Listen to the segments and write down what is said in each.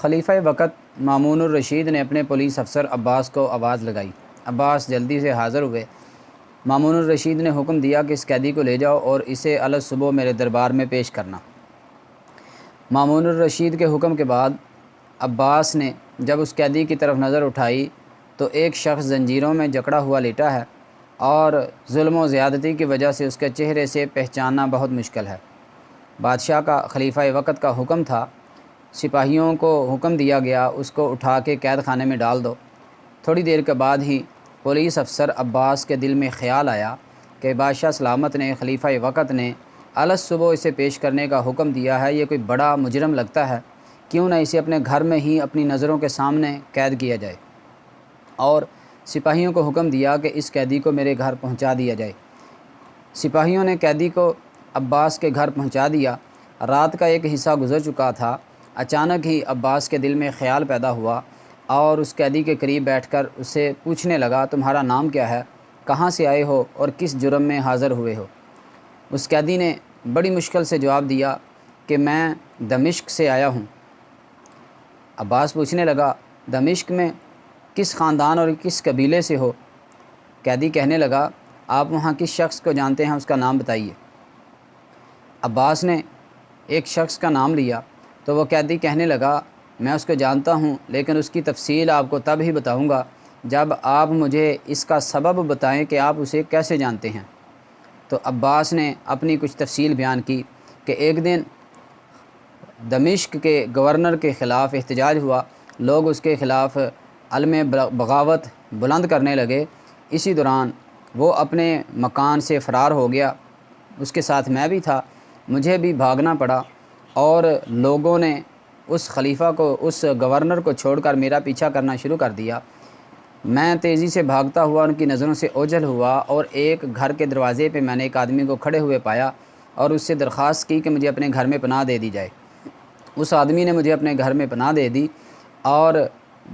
خلیفہ وقت مامون الرشید نے اپنے پولیس افسر عباس کو آواز لگائی۔ عباس جلدی سے حاضر ہوئے۔ مامون الرشید نے حکم دیا کہ اس قیدی کو لے جاؤ اور اسے الصبح میرے دربار میں پیش کرنا۔ مامون الرشید کے حکم کے بعد عباس نے جب اس قیدی کی طرف نظر اٹھائی تو ایک شخص زنجیروں میں جکڑا ہوا لیٹا ہے اور ظلم و زیادتی کی وجہ سے اس کے چہرے سے پہچاننا بہت مشکل ہے۔ بادشاہ کا خلیفہ وقت کا حکم تھا، سپاہیوں کو حکم دیا گیا اس کو اٹھا کے قید خانے میں ڈال دو۔ تھوڑی دیر کے بعد ہی پولیس افسر عباس کے دل میں خیال آیا کہ بادشاہ سلامت نے خلیفہ وقت نے الصبح اسے پیش کرنے کا حکم دیا ہے، یہ کوئی بڑا مجرم لگتا ہے، کیوں نہ اسے اپنے گھر میں ہی اپنی نظروں کے سامنے قید کیا جائے، اور سپاہیوں کو حکم دیا کہ اس قیدی کو میرے گھر پہنچا دیا جائے۔ سپاہیوں نے قیدی کو عباس کے گھر پہنچا دیا۔ رات کا ایک حصہ گزر چکا تھا۔ اچانک ہی عباس کے دل میں خیال پیدا ہوا اور اس قیدی کے قریب بیٹھ کر اسے پوچھنے لگا، تمہارا نام کیا ہے، کہاں سے آئے ہو اور کس جرم میں حاضر ہوئے ہو؟ اس قیدی نے بڑی مشکل سے جواب دیا کہ میں دمشق سے آیا ہوں۔ عباس پوچھنے لگا، دمشق میں کس خاندان اور کس قبیلے سے ہو؟ قیدی کہنے لگا، آپ وہاں کس شخص کو جانتے ہیں، اس کا نام بتائیے۔ عباس نے ایک شخص کا نام لیا تو وہ قیدی کہنے لگا، میں اس کو جانتا ہوں، لیکن اس کی تفصیل آپ کو تب ہی بتاؤں گا جب آپ مجھے اس کا سبب بتائیں کہ آپ اسے کیسے جانتے ہیں۔ تو عباس نے اپنی کچھ تفصیل بیان کی کہ ایک دن دمشق کے گورنر کے خلاف احتجاج ہوا، لوگ اس کے خلاف علم بغاوت بلند کرنے لگے۔ اسی دوران وہ اپنے مکان سے فرار ہو گیا، اس کے ساتھ میں بھی تھا، مجھے بھی بھاگنا پڑا اور لوگوں نے اس خلیفہ کو، اس گورنر کو چھوڑ کر میرا پیچھا کرنا شروع کر دیا۔ میں تیزی سے بھاگتا ہوا ان کی نظروں سے اوجھل ہوا اور ایک گھر کے دروازے پہ میں نے ایک آدمی کو کھڑے ہوئے پایا اور اس سے درخواست کی کہ مجھے اپنے گھر میں پناہ دے دی جائے۔ اس آدمی نے مجھے اپنے گھر میں پناہ دے دی اور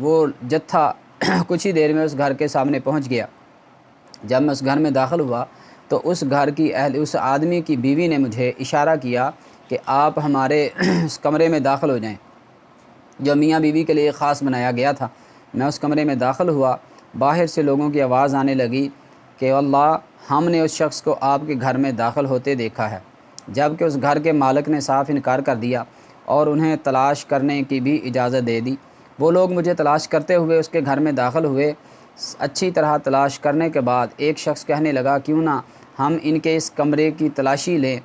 وہ جتھا کچھ ہی دیر میں اس گھر کے سامنے پہنچ گیا۔ جب میں اس گھر میں داخل ہوا تو اس گھر کی اس آدمی کی بیوی نے مجھے اشارہ کیا کہ آپ ہمارے اس کمرے میں داخل ہو جائیں، جو میاں بیوی کے لیے خاص بنایا گیا تھا۔ میں اس کمرے میں داخل ہوا، باہر سے لوگوں کی آواز آنے لگی کہ اللہ، ہم نے اس شخص کو آپ کے گھر میں داخل ہوتے دیکھا ہے، جبکہ اس گھر کے مالک نے صاف انکار کر دیا اور انہیں تلاش کرنے کی بھی اجازت دے دی۔ وہ لوگ مجھے تلاش کرتے ہوئے اس کے گھر میں داخل ہوئے۔ اچھی طرح تلاش کرنے کے بعد ایک شخص کہنے لگا، کیوں نہ ہم ان کے اس کمرے کی تلاشی لیں،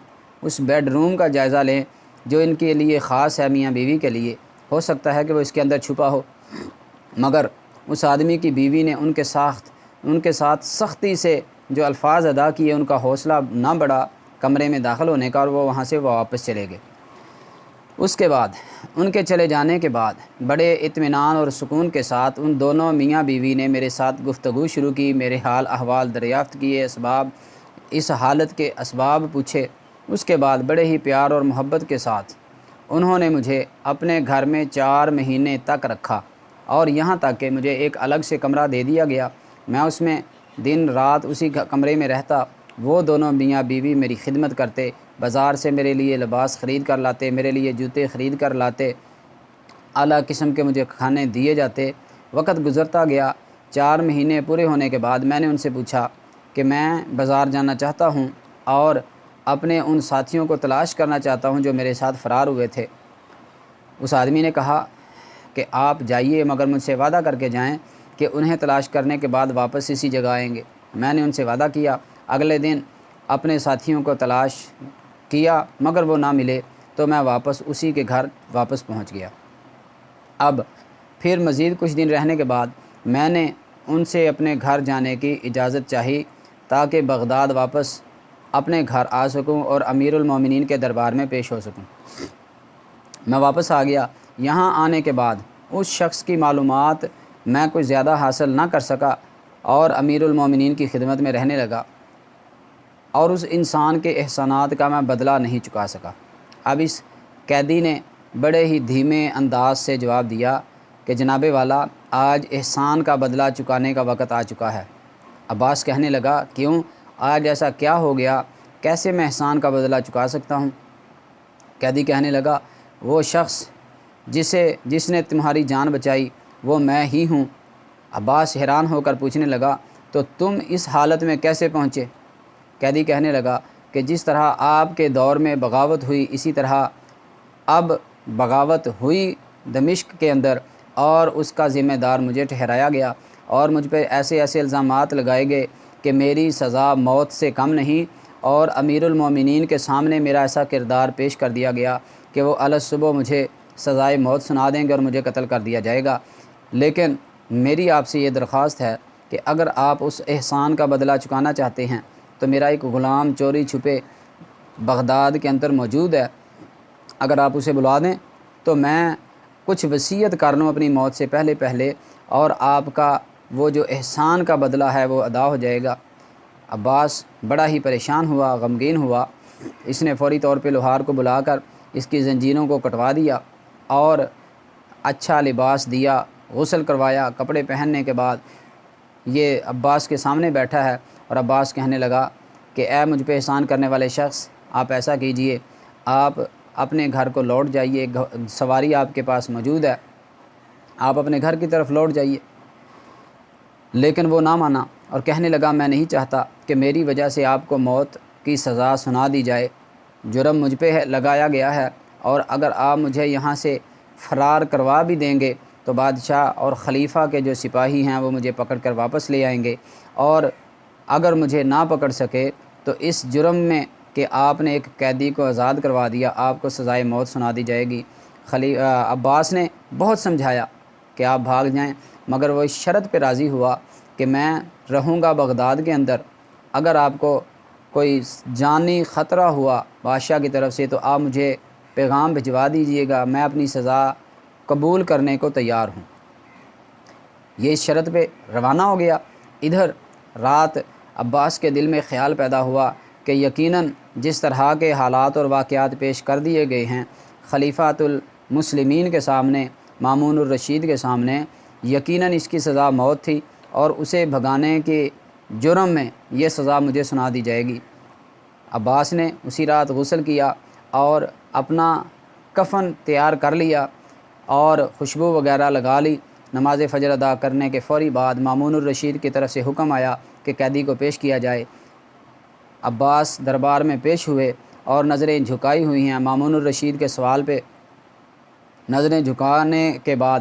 اس بیڈ روم کا جائزہ لیں جو ان کے لیے خاص ہے، میاں بیوی کے لیے، ہو سکتا ہے کہ وہ اس کے اندر چھپا ہو۔ مگر اس آدمی کی بیوی نے ان کے ساتھ سختی سے جو الفاظ ادا کیے، ان کا حوصلہ نہ بڑھا کمرے میں داخل ہونے کا، اور وہ وہاں سے واپس چلے گئے۔ اس کے بعد ان کے چلے جانے کے بعد بڑے اطمینان اور سکون کے ساتھ ان دونوں میاں بیوی نے میرے ساتھ گفتگو شروع کی، میرے حال احوال دریافت کیے، اس حالت کے اسباب پوچھے۔ اس کے بعد بڑے ہی پیار اور محبت کے ساتھ انہوں نے مجھے اپنے گھر میں 4 مہینے تک رکھا، اور یہاں تک کہ مجھے ایک الگ سے کمرہ دے دیا گیا، میں اس میں دن رات اسی کمرے میں رہتا۔ وہ دونوں میاں بیوی میری خدمت کرتے، بازار سے میرے لیے لباس خرید کر لاتے، میرے لیے جوتے خرید کر لاتے، اعلیٰ قسم کے مجھے کھانے دیے جاتے۔ وقت گزرتا گیا۔ 4 مہینے پورے ہونے کے بعد میں نے ان سے پوچھا کہ میں بازار جانا چاہتا ہوں اور اپنے ان ساتھیوں کو تلاش کرنا چاہتا ہوں جو میرے ساتھ فرار ہوئے تھے۔ اس آدمی نے کہا کہ آپ جائیے، مگر مجھ سے وعدہ کر کے جائیں کہ انہیں تلاش کرنے کے بعد واپس اسی جگہ آئیں گے۔ میں نے ان سے وعدہ کیا۔ اگلے دن اپنے ساتھیوں کو تلاش کیا مگر وہ نہ ملے، تو میں واپس اسی کے گھر واپس پہنچ گیا۔ اب پھر مزید کچھ دن رہنے کے بعد میں نے ان سے اپنے گھر جانے کی اجازت چاہی تاکہ بغداد واپس اپنے گھر آ سکوں اور امیر المومنین کے دربار میں پیش ہو سکوں۔ میں واپس آ گیا۔ یہاں آنے کے بعد اس شخص کی معلومات میں کچھ زیادہ حاصل نہ کر سکا اور امیر المومنین کی خدمت میں رہنے لگا، اور اس انسان کے احسانات کا میں بدلہ نہیں چکا سکا۔ اب اس قیدی نے بڑے ہی دھیمے انداز سے جواب دیا کہ جناب والا، آج احسان کا بدلہ چکانے کا وقت آ چکا ہے۔ عباس کہنے لگا، کیوں؟ آج ایسا کیا ہو گیا؟ کیسے میں احسان کا بدلہ چکا سکتا ہوں؟ قیدی کہنے لگا، وہ شخص جس نے تمہاری جان بچائی وہ میں ہی ہوں۔ عباس حیران ہو کر پوچھنے لگا تو تم اس حالت میں کیسے پہنچے؟ قیدی کہنے لگا کہ جس طرح آپ کے دور میں بغاوت ہوئی اسی طرح اب بغاوت ہوئی دمشق کے اندر، اور اس کا ذمہ دار مجھے ٹھہرایا گیا، اور مجھ پہ ایسے الزامات لگائے گئے کہ میری سزا موت سے کم نہیں، اور امیر المومنین کے سامنے میرا ایسا کردار پیش کر دیا گیا کہ وہ الصبح مجھے سزائے موت سنا دیں گے اور مجھے قتل کر دیا جائے گا۔ لیکن میری آپ سے یہ درخواست ہے کہ اگر آپ اس احسان کا بدلہ چکانا چاہتے ہیں تو میرا ایک غلام چوری چھپے بغداد کے اندر موجود ہے، اگر آپ اسے بلا دیں تو میں کچھ وصیت کر لوں اپنی موت سے پہلے اور آپ کا وہ جو احسان کا بدلہ ہے وہ ادا ہو جائے گا۔ عباس بڑا ہی پریشان ہوا، غمگین ہوا۔ اس نے فوری طور پہ لوہار کو بلا کر اس کی زنجیروں کو کٹوا دیا اور اچھا لباس دیا، غسل کروایا۔ کپڑے پہننے کے بعد یہ عباس کے سامنے بیٹھا ہے اور عباس کہنے لگا کہ اے مجھ پہ احسان کرنے والے شخص، آپ ایسا کیجئے، آپ اپنے گھر کو لوٹ جائیے، سواری آپ کے پاس موجود ہے، آپ اپنے گھر کی طرف لوٹ جائیے۔ لیکن وہ نہ مانا اور کہنے لگا میں نہیں چاہتا کہ میری وجہ سے آپ کو موت کی سزا سنا دی جائے، جرم مجھ پہ لگایا گیا ہے، اور اگر آپ مجھے یہاں سے فرار کروا بھی دیں گے تو بادشاہ اور خلیفہ کے جو سپاہی ہیں وہ مجھے پکڑ کر واپس لے آئیں گے، اور اگر مجھے نہ پکڑ سکے تو اس جرم میں کہ آپ نے ایک قیدی کو آزاد کروا دیا آپ کو سزائے موت سنا دی جائے گی۔ عباس نے بہت سمجھایا کہ آپ بھاگ جائیں، مگر وہ اس شرط پہ راضی ہوا کہ میں رہوں گا بغداد کے اندر، اگر آپ کو کوئی جانی خطرہ ہوا بادشاہ کی طرف سے تو آپ مجھے پیغام بھجوا دیجئے گا، میں اپنی سزا قبول کرنے کو تیار ہوں۔ یہ اس شرط پہ روانہ ہو گیا۔ ادھر رات عباس کے دل میں خیال پیدا ہوا کہ یقیناً جس طرح کے حالات اور واقعات پیش کر دیے گئے ہیں خلیفۃ المسلمین کے سامنے، مامون الرشید کے سامنے، یقیناً اس کی سزا موت تھی اور اسے بھگانے کے جرم میں یہ سزا مجھے سنا دی جائے گی۔ عباس نے اسی رات غسل کیا اور اپنا کفن تیار کر لیا اور خوشبو وغیرہ لگا لی۔ نماز فجر ادا کرنے کے فوری بعد مامون الرشید کی طرف سے حکم آیا کہ قیدی کو پیش کیا جائے۔ عباس دربار میں پیش ہوئے اور نظریں جھکائی ہوئی ہیں۔ مامون الرشید کے سوال پہ نظریں جھکانے کے بعد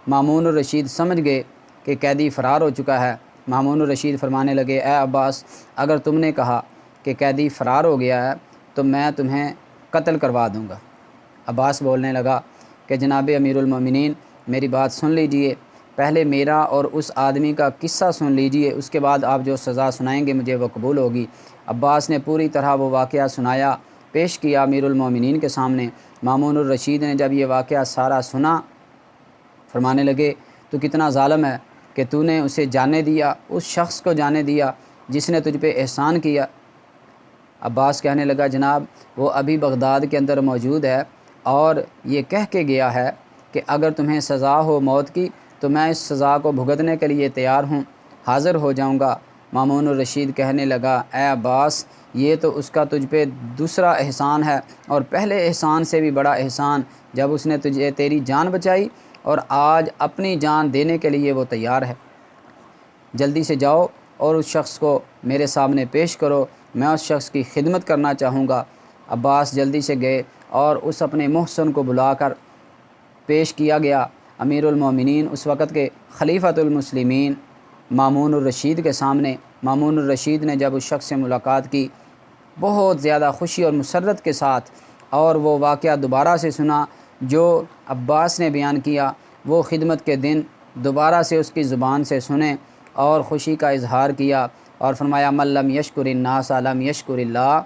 مامون الرشید سمجھ گئے کہ قیدی فرار ہو چکا ہے۔ مامون الرشید فرمانے لگے اے عباس، اگر تم نے کہا کہ قیدی فرار ہو گیا ہے تو میں تمہیں قتل کروا دوں گا۔ عباس بولنے لگا کہ جناب امیر المومنین میری بات سن لیجئے، پہلے میرا اور اس آدمی کا قصہ سن لیجئے، اس کے بعد آپ جو سزا سنائیں گے مجھے وہ قبول ہوگی۔ عباس نے پوری طرح وہ واقعہ سنایا، پیش کیا امیر المومنین کے سامنے۔ مامون الرشید نے جب یہ واقعہ سارا سنا فرمانے لگے تو کتنا ظالم ہے کہ تو نے اسے جانے دیا، اس شخص کو جانے دیا جس نے تجھ پہ احسان کیا۔ عباس کہنے لگا جناب وہ ابھی بغداد کے اندر موجود ہے اور یہ کہہ کے گیا ہے کہ اگر تمہیں سزا ہو موت کی تو میں اس سزا کو بھگتنے کے لیے تیار ہوں، حاضر ہو جاؤں گا۔ مامون الرشید کہنے لگا اے عباس، یہ تو اس کا تجھ پہ دوسرا احسان ہے اور پہلے احسان سے بھی بڑا احسان جب اس نے تیری جان بچائی اور آج اپنی جان دینے کے لیے وہ تیار ہے۔ جلدی سے جاؤ اور اس شخص کو میرے سامنے پیش کرو، میں اس شخص کی خدمت کرنا چاہوں گا۔ عباس جلدی سے گئے اور اس اپنے محسن کو بلا کر پیش کیا گیا امیر المومنین اس وقت کے خلیفۃ المسلمین مامون الرشید کے سامنے۔ مامون الرشید نے جب اس شخص سے ملاقات کی بہت زیادہ خوشی اور مسرت کے ساتھ، اور وہ واقعہ دوبارہ سے سنا جو عباس نے بیان کیا، وہ خدمت کے دن دوبارہ سے اس کی زبان سے سنے اور خوشی کا اظہار کیا اور فرمایا من لم یشکر الناس لم یشکر اللہ،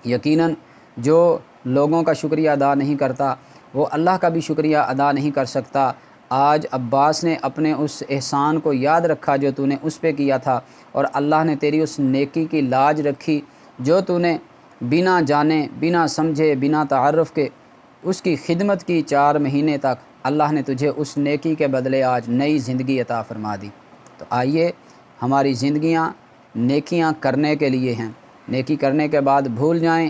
یقیناً جو لوگوں کا شکریہ ادا نہیں کرتا وہ اللہ کا بھی شکریہ ادا نہیں کر سکتا۔ آج عباس نے اپنے اس احسان کو یاد رکھا جو تو نے اس پہ کیا تھا، اور اللہ نے تیری اس نیکی کی لاج رکھی جو تو نے بنا جانے، بنا سمجھے، بنا تعارف کے اس کی خدمت کی 4 مہینے تک۔ اللہ نے تجھے اس نیکی کے بدلے آج نئی زندگی عطا فرما دی۔ تو آئیے ہماری زندگیاں نیکیاں کرنے کے لیے ہیں، نیکی کرنے کے بعد بھول جائیں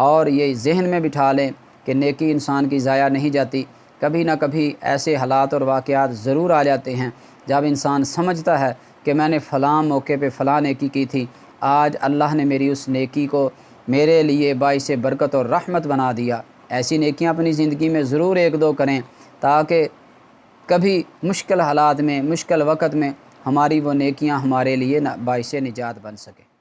اور یہ ذہن میں بٹھا لیں کہ نیکی انسان کی ضائع نہیں جاتی، کبھی نہ کبھی ایسے حالات اور واقعات ضرور آ جاتے ہیں جب انسان سمجھتا ہے کہ میں نے فلاں موقع پہ فلاں نیکی کی تھی، آج اللہ نے میری اس نیکی کو میرے لیے باعث برکت اور رحمت بنا دیا۔ ایسی نیکیاں اپنی زندگی میں ضرور ایک دو کریں تاکہ کبھی مشکل حالات میں، مشکل وقت میں ہماری وہ نیکیاں ہمارے لیے باعث نجات بن سکے۔